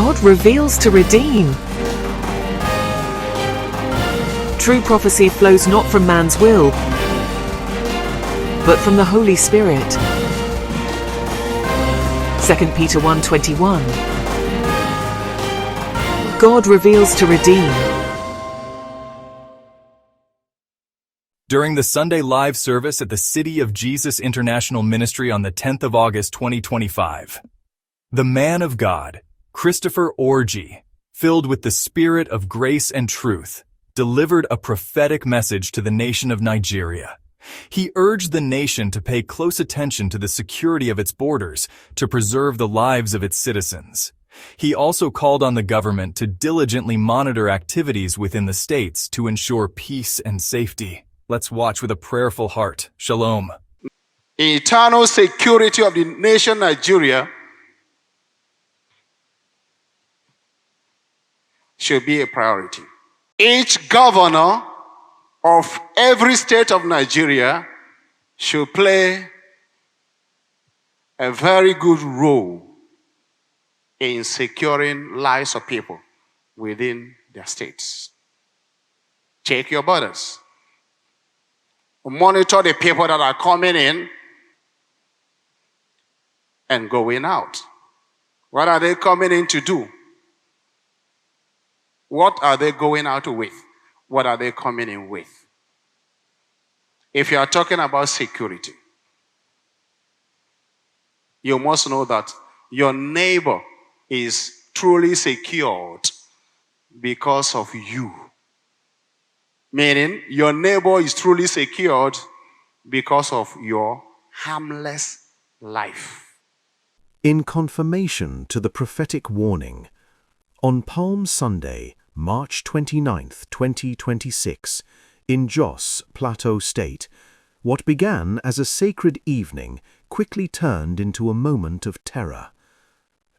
God reveals to redeem. True prophecy flows not from man's will, but from the Holy Spirit. 2 Peter 1:21. God reveals to redeem. During the Sunday live service at the City of Jesus International Ministry on the 10th of August 2025, the man of God, Christopher Orji, filled with the Spirit of grace and truth, delivered a prophetic message to the nation of Nigeria. He urged the nation to pay close attention to the security of its borders to preserve the lives of its citizens. He also called on the government to diligently monitor activities within the states to ensure peace and safety. Let's watch with a prayerful heart. Shalom. Eternal security of the nation Nigeria should be a priority. Each governor of every state of Nigeria should play a very good role in securing lives of people within their states. Check your borders. Monitor the people that are coming in and going out. What are they coming in to do? What are they going out with? What are they coming in with? If you are talking about security, you must know that your neighbor is truly secured because of you. Meaning, your neighbor is truly secured because of your harmless life. In confirmation to the prophetic warning, on Palm Sunday, March 29th, 2026, in Jos Plateau State, what began as a sacred evening quickly turned into a moment of terror.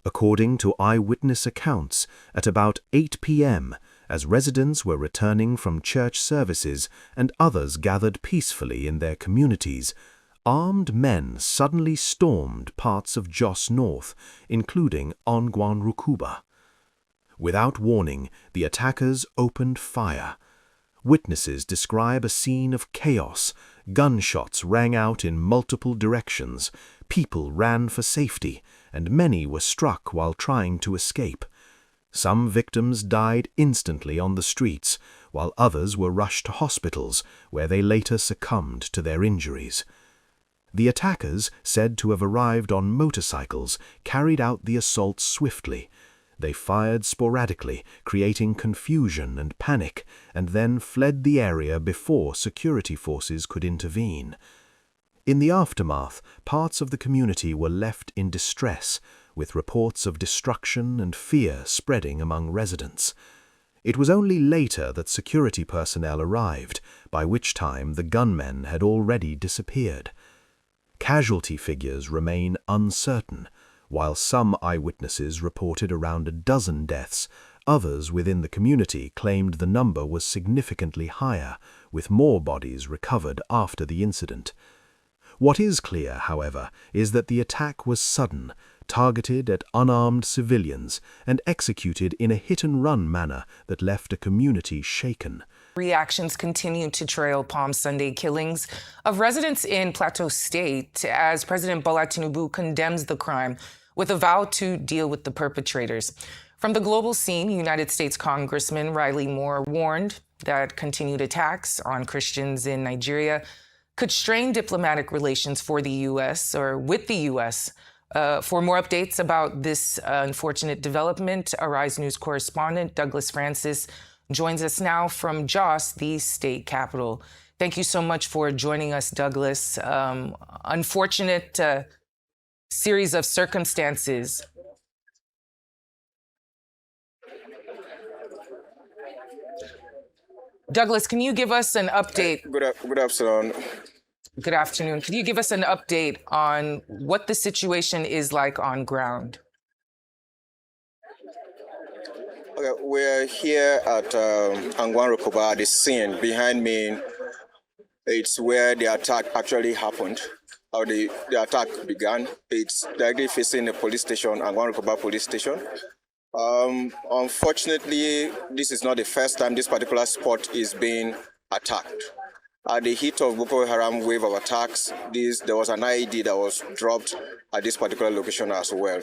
According to eyewitness accounts, at about 8 p.m., as residents were returning from church services and others gathered peacefully in their communities, armed men suddenly stormed parts of Jos North, including Ongwan Rukuba. Without warning, the attackers opened fire. Witnesses describe a scene of chaos. Gunshots rang out in multiple directions. People ran for safety, and many were struck while trying to escape. Some victims died instantly on the streets, while others were rushed to hospitals, where they later succumbed to their injuries. The attackers, said to have arrived on motorcycles, carried out the assault swiftly. They fired sporadically, creating confusion and panic, and then fled the area before security forces could intervene. In the aftermath, parts of the community were left in distress, with reports of destruction and fear spreading among residents. It was only later that security personnel arrived, by which time the gunmen had already disappeared. Casualty figures remain uncertain. While some eyewitnesses reported around a dozen deaths, others within the community claimed the number was significantly higher, with more bodies recovered after the incident. What is clear, however, is that the attack was sudden, targeted at unarmed civilians, and executed in a hit-and-run manner that left a community shaken. Reactions continue to trail Palm Sunday killings of residents in Plateau State as President Bola Tinubu condemns the crime with a vow to deal with the perpetrators. From the global scene, United States Congressman Riley Moore warned that continued attacks on Christians in Nigeria could strain diplomatic relations for the U.S. or with the U.S. For more updates about this unfortunate development, Arise News correspondent Douglas Francis joins us now from Jos, the state capital. Thank you so much for joining us, Douglas. Unfortunate series of circumstances. Douglas, can you give us an update? Good afternoon. Good afternoon. Can you give us an update on what the situation is like on ground? Okay, we're here at Ongwan Rukuba, the scene behind me. It's where the attack actually happened, or the attack began. It's directly facing the police station, Ongwan Rukuba police station. Unfortunately, this is not the first time this particular spot is being attacked. At the heat of Boko Haram wave of attacks, there was an IED that was dropped at this particular location as well.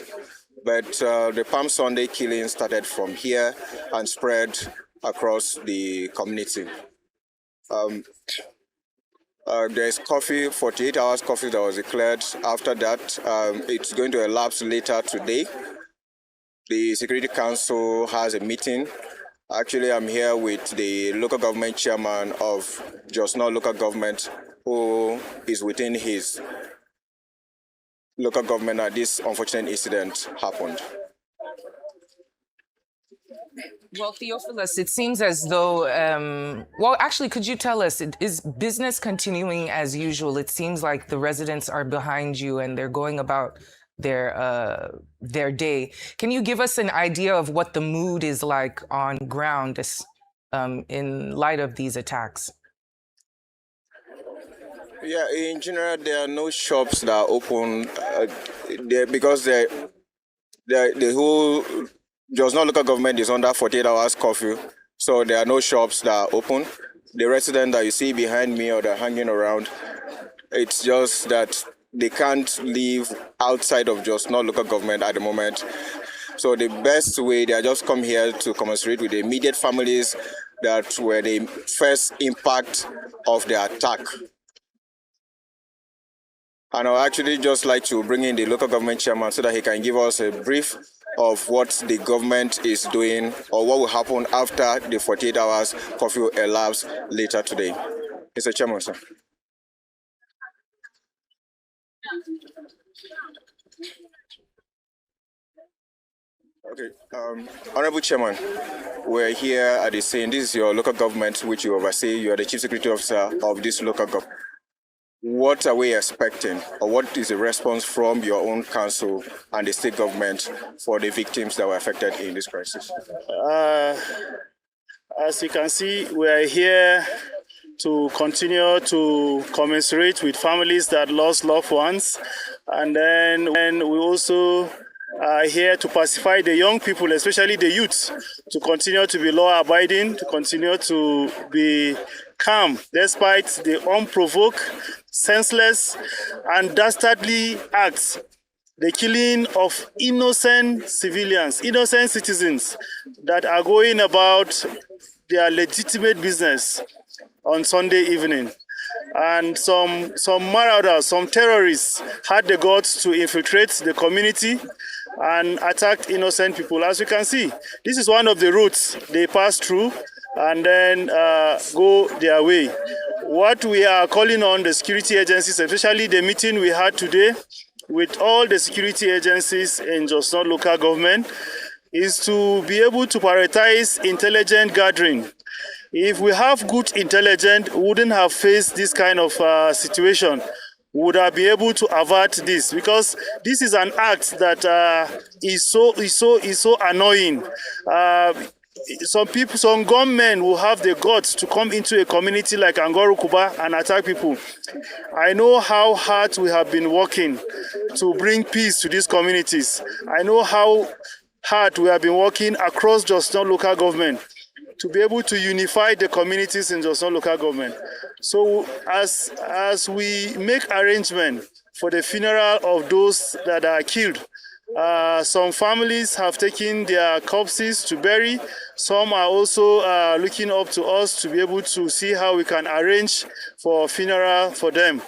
But the Palm Sunday killing started from here and spread across the community. There's coffee, 48 hours coffee that was declared. After that, it's going to elapse later today. The Security Council has a meeting. Actually, I'm here with the local government chairman of Jos North local government, who is within his local government that this unfortunate incident happened. Well, Theophilus, it seems as though, well, actually, could you tell us, is business continuing as usual? It seems like the residents are behind you and they're going about their day. Can you give us an idea of what the mood is like on ground in light of these attacks? Yeah, in general, there are no shops that are open because the whole Jos North local government is under 48 hours curfew, so there are no shops that are open. The residents that you see behind me or they're hanging around, it's just that they can't live outside of Jos North local government at the moment. So the best way, they are just come here to commiserate with the immediate families that were the first impact of the attack. And I'd actually just like to bring in the local government chairman so that he can give us a brief of what the government is doing or what will happen after the 48 hours curfew elapses later today. Mr. Chairman, sir. Okay, Honorable Chairman, we're here at the scene. This is your local government, which you oversee. You are the Chief Security Officer of this local government. What are we expecting, or what is the response from your own council and the state government for the victims that were affected in this crisis? As you can see, we are here to continue to commiserate with families that lost loved ones. And then we also are here to pacify the young people, especially the youth, to continue to be law-abiding, to continue to be calm, despite the unprovoked, senseless, and dastardly acts, the killing of innocent civilians, innocent citizens that are going about their legitimate business on Sunday evening. And some marauders, some terrorists had the guts to infiltrate the community and attacked innocent people. As you can see, this is one of the routes they pass through and then go their way. What we are calling on the security agencies, especially the meeting we had today with all the security agencies in Jos North local government, is to be able to prioritize intelligent gathering. If we have good intelligence, we wouldn't have faced this kind of situation. We would have been able to avert this, because this is an act that is so annoying. Some gunmen will have the guts to come into a community like Angwaru Kuba and attack people. I know how hard we have been working to bring peace to these communities. I know how hard we have been working across Jos North local government to be able to unify the communities in Jos North local government. So as we make arrangement for the funeral of those that are killed, some families have taken their corpses to bury. Some are also looking up to us to be able to see how we can arrange for a funeral for them.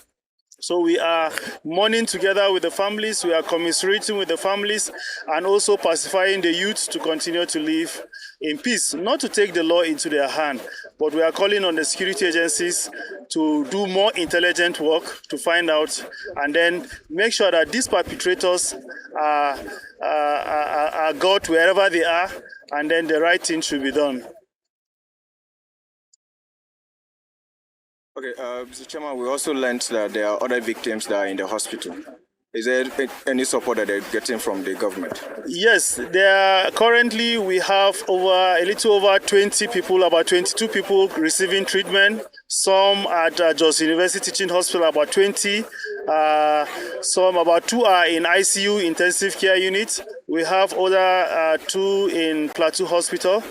So we are mourning together with the families, we are commiserating with the families, and also pacifying the youth to continue to live in peace, not to take the law into their hand, but we are calling on the security agencies to do more intelligent work to find out and then make sure that these perpetrators are got wherever they are, and then the right thing should be done. Okay, Mr. Chairman, we also learned that there are other victims that are in the hospital. Is there any support that they're getting from the government? Yes, currently we have a little over 20 people, about 22 people receiving treatment. Some at Jos University Teaching Hospital, about 20, Some about 2 are in ICU, intensive care unit. We have other 2 in Plateau Hospital.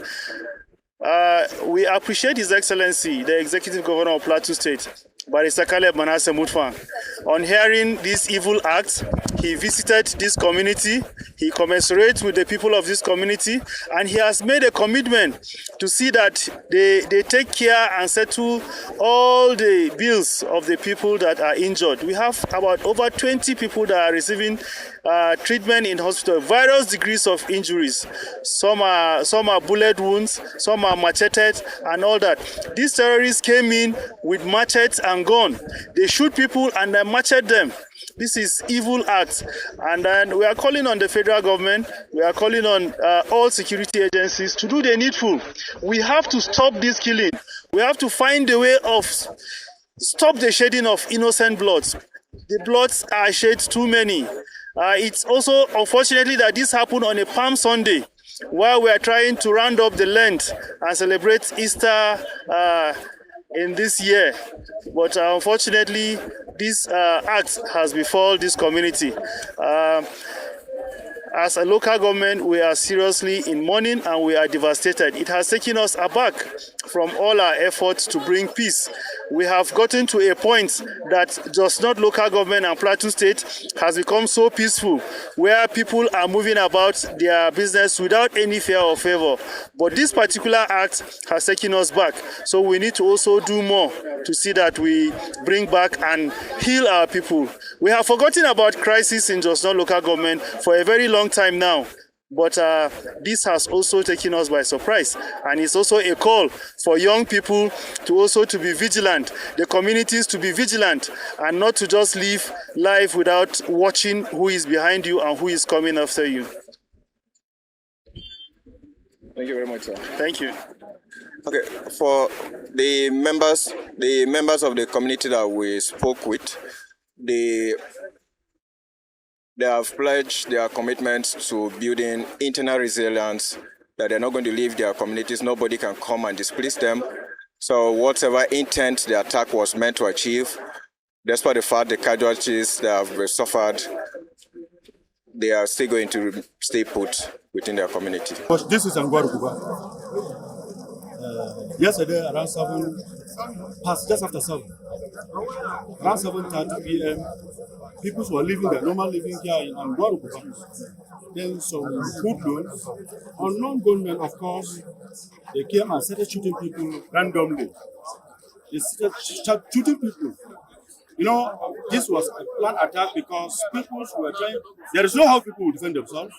We appreciate His Excellency, the Executive Governor of Plateau State, Barrister Caleb Manasseh Mutfwang. On hearing these evil acts, he visited this community, he commiserates with the people of this community, and he has made a commitment to see that they take care and settle all the bills of the people that are injured. We have about over 20 people that are receiving treatment in hospital, various degrees of injuries. Some are bullet wounds, some are macheted and all that. These terrorists came in with machetes and gun. They shoot people and then machete them. This is evil acts. And then we are calling on the federal government, we are calling on all security agencies to do the needful. We have to stop this killing. We have to find a way of stop the shedding of innocent bloods. The bloods are shed too many. It's also unfortunately that this happened on a Palm Sunday, while we are trying to round up the Lent and celebrate Easter in this year. But unfortunately, this act has befallen this community. As a local government, we are seriously in mourning and we are devastated. It has taken us aback from all our efforts to bring peace. We have gotten to a point that just not local government and Plateau State has become so peaceful, where people are moving about their business without any fear or favor. But this particular act has taken us back. So we need to also do more to see that we bring back and heal our people. We have forgotten about crisis in just not local government for a very long time now. But this has also taken us by surprise, and it's also a call for young people to also to be vigilant, the communities to be vigilant, and not to just live life without watching who is behind you and who is coming after you. Thank you very much, sir. Thank you. Okay, for the members of the community that we spoke with, they have pledged their commitment to building internal resilience, that they're not going to leave their communities. Nobody can come and displease them. So whatever intent the attack was meant to achieve, despite the fact the casualties that have suffered, they are still going to stay put within their community. This is Angwarukuba. Yesterday around 7, just after 7, around 7:30 p.m., people were living their normal living here in Angwarukuba. Then some hoodlums, unknown gunmen, of course, they came and started shooting people randomly. They started shooting people. You know, this was a planned attack because people were trying. There is no how people will defend themselves,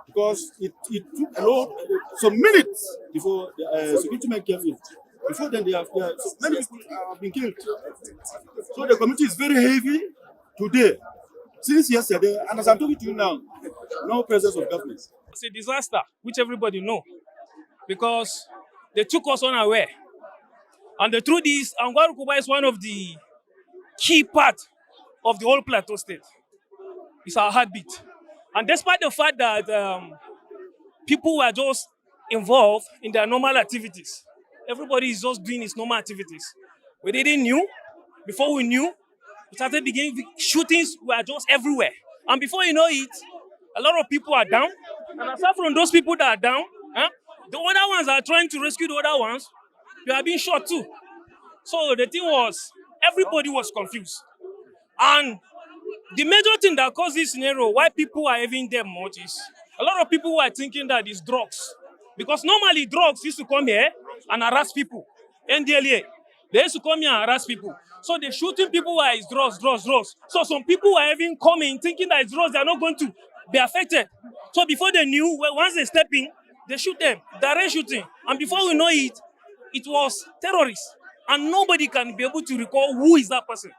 because it took a lot, some minutes before the security men came in. Before then, so many people have been killed. So the community is very heavy today. Since yesterday, and as I'm talking to you now, no presence of government. It's a disaster, which everybody know, because they took us unaware. And the truth is, Angwarukuba is one of the key parts of the whole Plateau State. It's our heartbeat. And despite the fact that people were just involved in their normal activities, everybody is just doing his normal activities. We didn't know. Before we knew, we started beginning shootings were just everywhere. And before you know it, a lot of people are down. And aside from those people that are down, the other ones are trying to rescue the other ones. They are being shot too. So the thing was, everybody was confused. And the major thing that caused this scenario, why people are having them much, is a lot of people were thinking that it's drugs. Because normally drugs used to come here and harass people. NDLA, they used to come here and harass people. So they're shooting people while it's drugs. So some people were even coming thinking that it's drugs, they're not going to be affected. So before they knew, once they step in, they shoot them, direct shooting. And before we know it, it was terrorists. And nobody can be able to recall who is that person.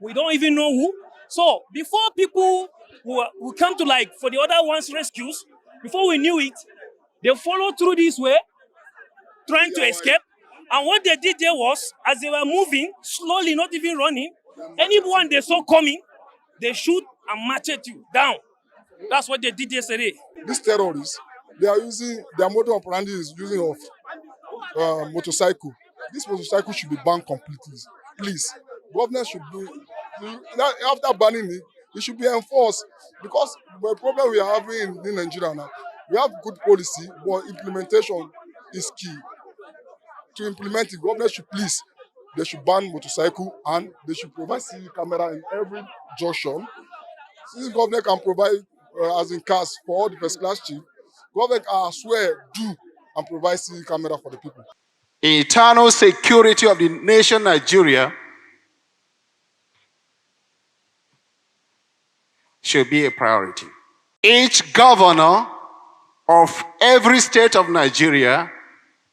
We don't even know who. So before people who come to for the other ones rescues, before we knew it, they followed through this way, trying to escape. And what they did there was, as they were moving, slowly, not even running, anyone they saw coming, they shoot and machete you down. That's what they did yesterday. These terrorists, they are using, their modus operandi is using of motorcycle. This motorcycle should be banned completely. Please, government should After banning it, it should be enforced because the problem we are having in Nigeria now, we have good policy, but implementation is key. To implement it, government should please, they should ban motorcycle and they should provide CCTV camera in every junction. Since government can provide, as in cars for all the first class chief, government I swear do and provide CCTV camera for the people. Eternal security of the nation Nigeria should be a priority. Each governor of every state of Nigeria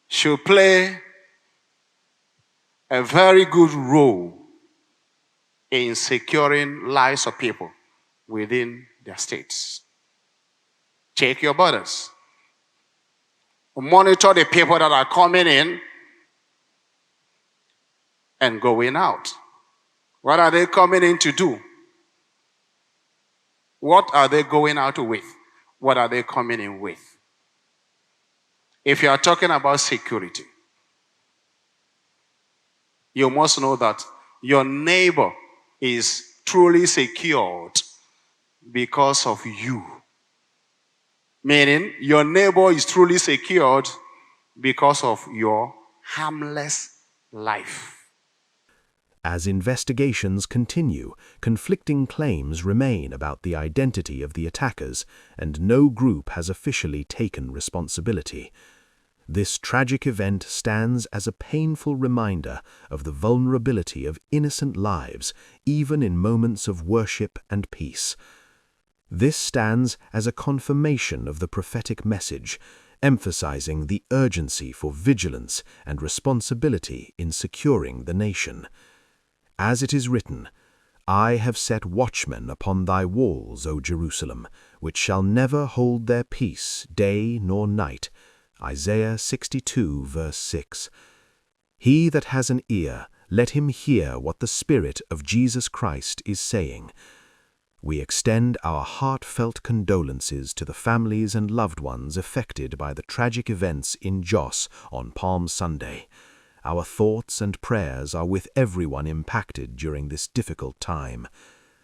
should play a very good role in securing lives of people within their states. Check your borders. Monitor the people that are coming in and going out. What are they coming in to do? What are they going out with? What are they coming in with? If you are talking about security, you must know that your neighbor is truly secured because of you. Meaning, your neighbor is truly secured because of your harmless life. As investigations continue, conflicting claims remain about the identity of the attackers, and no group has officially taken responsibility. This tragic event stands as a painful reminder of the vulnerability of innocent lives, even in moments of worship and peace. This stands as a confirmation of the prophetic message, emphasizing the urgency for vigilance and responsibility in securing the nation. As it is written, I have set watchmen upon thy walls, O Jerusalem, which shall never hold their peace day nor night. Isaiah 62, verse 6. He that has an ear, let him hear what the Spirit of Jesus Christ is saying. We extend our heartfelt condolences to the families and loved ones affected by the tragic events in Jos on Palm Sunday. Our thoughts and prayers are with everyone impacted during this difficult time.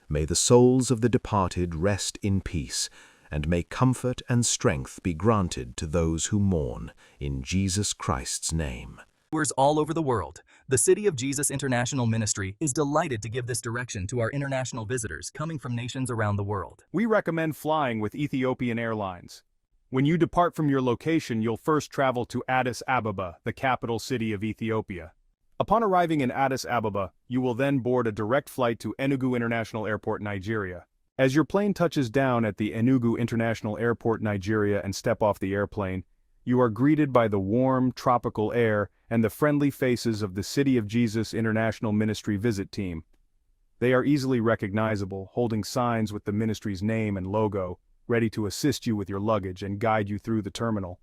May the souls of the departed rest in peace, and may comfort and strength be granted to those who mourn, in Jesus Christ's name. Viewers all over the world, the City of Jesus International Ministry is delighted to give this direction to our international visitors coming from nations around the world. We recommend flying with Ethiopian Airlines. When you depart from your location, you'll first travel to Addis Ababa, the capital city of Ethiopia. Upon arriving in Addis Ababa, you will then board a direct flight to Enugu International Airport, Nigeria. As your plane touches down at the Enugu International Airport, Nigeria, and step off the airplane, you are greeted by the warm, tropical air and the friendly faces of the City of Jesus International Ministry visit team. They are easily recognizable, holding signs with the ministry's name and logo, ready to assist you with your luggage and guide you through the terminal.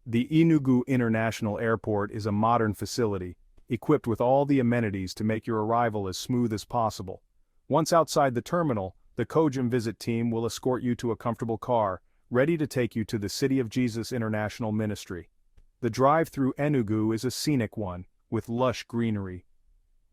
The Enugu International Airport is a modern facility, equipped with all the amenities to make your arrival as smooth as possible. Once outside the terminal, the COJIM visit team will escort you to a comfortable car, ready to take you to the City of Jesus International Ministry. The drive through Enugu is a scenic one, with lush greenery.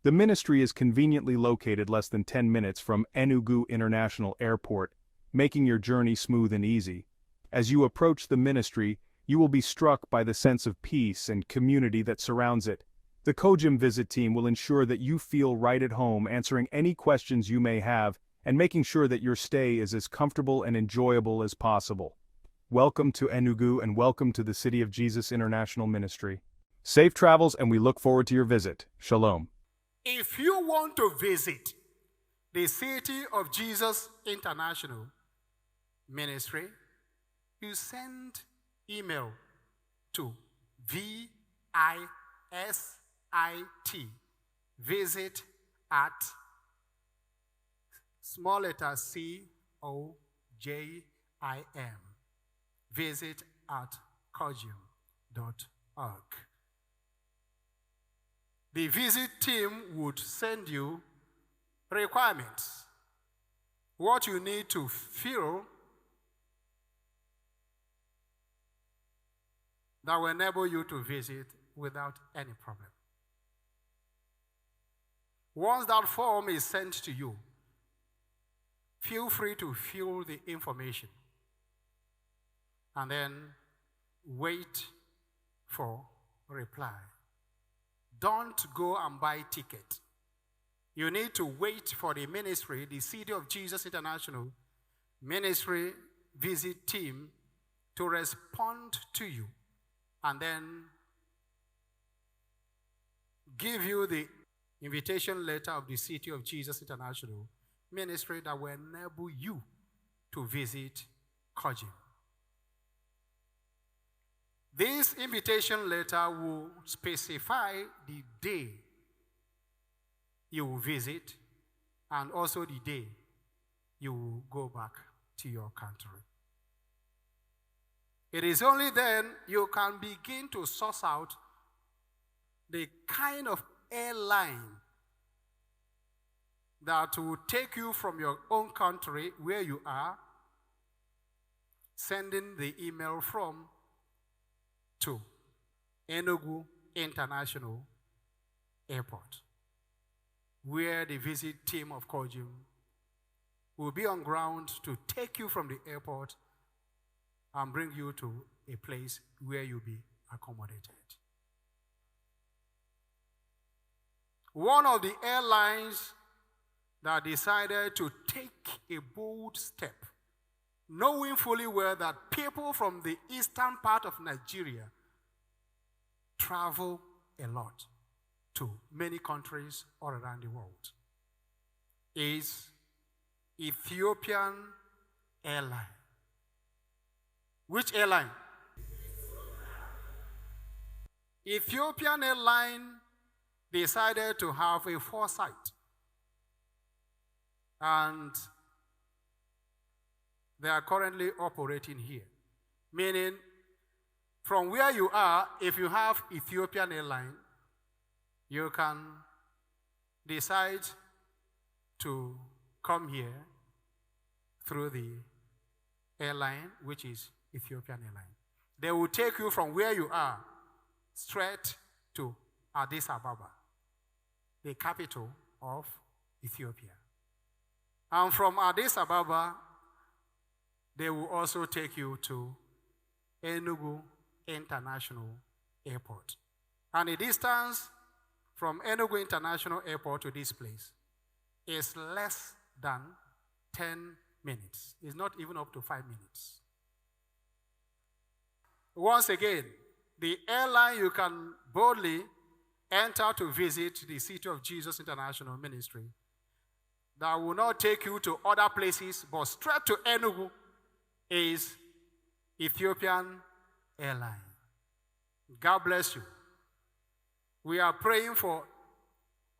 The ministry is conveniently located less than 10 minutes from Enugu International Airport, making your journey smooth and easy. As you approach the ministry, you will be struck by the sense of peace and community that surrounds it. The COJIM visit team will ensure that you feel right at home, answering any questions you may have and making sure that your stay is as comfortable and enjoyable as possible. Welcome to Enugu and welcome to the City of Jesus International Ministry. Safe travels, and we look forward to your visit. Shalom. If you want to visit the City of Jesus International Ministry, you send email to VISIT, visit at small letter COJIM, visit at COJIM.org. The visit team would send you requirements, what you need to fill that will enable you to visit without any problem. Once that form is sent to you, feel free to fill the information and then wait for reply. Don't go and buy ticket. You need to wait for the ministry, the City of Jesus International Ministry visit team to respond to you and then give you the invitation letter of the City of Jesus International Ministry that will enable you to visit COJIM. This invitation letter will specify the day you will visit and also the day you will go back to your country. It is only then you can begin to source out the kind of airline that will take you from your own country where you are, sending the email from to Enugu International Airport, where the visit team of COJIM will be on ground to take you from the airport and bring you to a place where you'll be accommodated. One of the airlines that decided to take a bold step, knowing fully well that people from the eastern part of Nigeria travel a lot to many countries all around the world, is Ethiopian Airline. Which airline? Ethiopian Airline decided to have a foresight, and they are currently operating here. Meaning, from where you are, if you have Ethiopian Airline, you can decide to come here through the airline, which is Ethiopian Airline. They will take you from where you are straight to Addis Ababa, the capital of Ethiopia. And from Addis Ababa, they will also take you to Enugu International Airport. And the distance from Enugu International Airport to this place is less than 10 minutes. It's not even up to 5 minutes. Once again, the airline you can boldly enter to visit the City of Jesus International Ministry that will not take you to other places, but straight to Enugu, is Ethiopian Airline. God bless you. We are praying for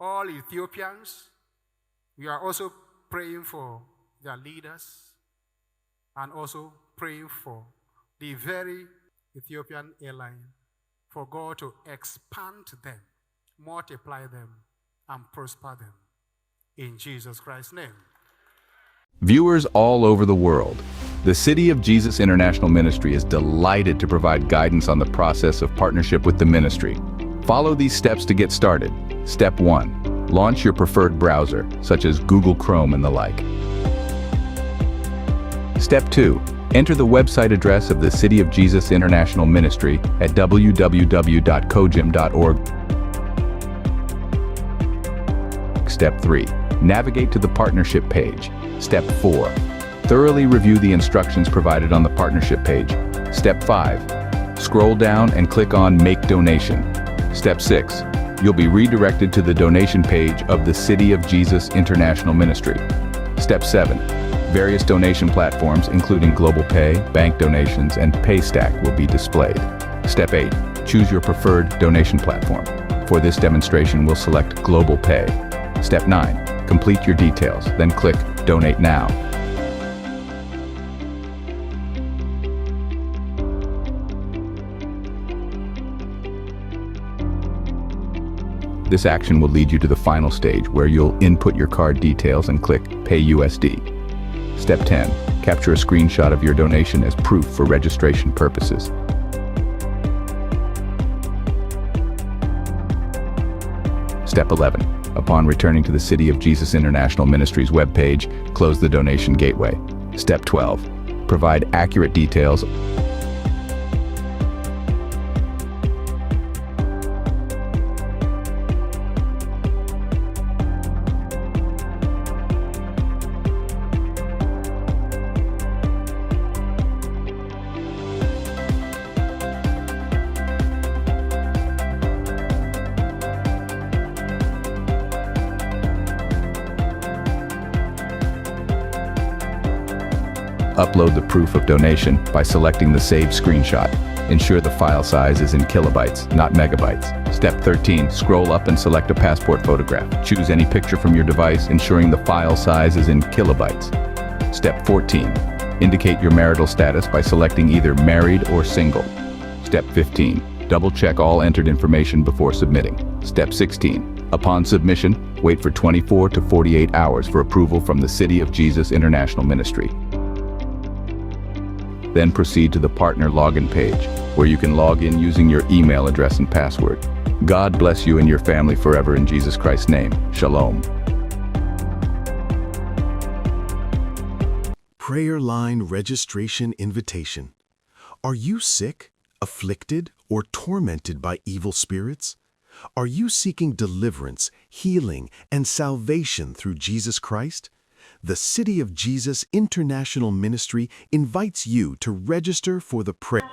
all Ethiopians. We are also praying for their leaders and also praying for the very Ethiopian Airline, for God to expand them, multiply them, and prosper them. In Jesus Christ's name. Viewers all over the world, the City of Jesus International Ministry is delighted to provide guidance on the process of partnership with the ministry. Follow these steps to get started. Step 1. Launch your preferred browser, such as Google Chrome and the like. Step 2. Enter the website address of the City of Jesus International Ministry at www.cojim.org. Step 3. Navigate to the partnership page. Step 4. Thoroughly review the instructions provided on the partnership page. Step 5. Scroll down and click on Make Donation. Step 6. You'll be redirected to the donation page of the City of Jesus International Ministry. Step 7. Various donation platforms, including Global Pay, bank donations, and PayStack, will be displayed. Step 8. Choose your preferred donation platform. For this demonstration, we'll select Global Pay. Step 9. Complete your details, then click Donate Now. This action will lead you to the final stage, where you'll input your card details and click Pay USD. Step 10. Capture a screenshot of your donation as proof for registration purposes. Step 11. Upon returning to the City of Jesus International Ministries webpage, close the donation gateway. Step 12. Provide accurate details. Upload the proof of donation by selecting the Save screenshot. Ensure the file size is in kilobytes, not megabytes. Step 13. Scroll up and select a passport photograph. Choose any picture from your device, ensuring the file size is in kilobytes. Step 14. Indicate your marital status by selecting either married or single. Step 15. Double-check all entered information before submitting. Step 16. Upon submission, wait for 24 to 48 hours for approval from the City of Jesus International Ministry. Then proceed to the partner login page, where you can log in using your email address and password. God bless you and your family forever in Jesus Christ's name. Shalom. Prayer line registration invitation. Are you sick, afflicted, or tormented by evil spirits? Are you seeking deliverance, healing, and salvation through Jesus Christ? The City of Jesus International Ministry invites you to register for the prayer.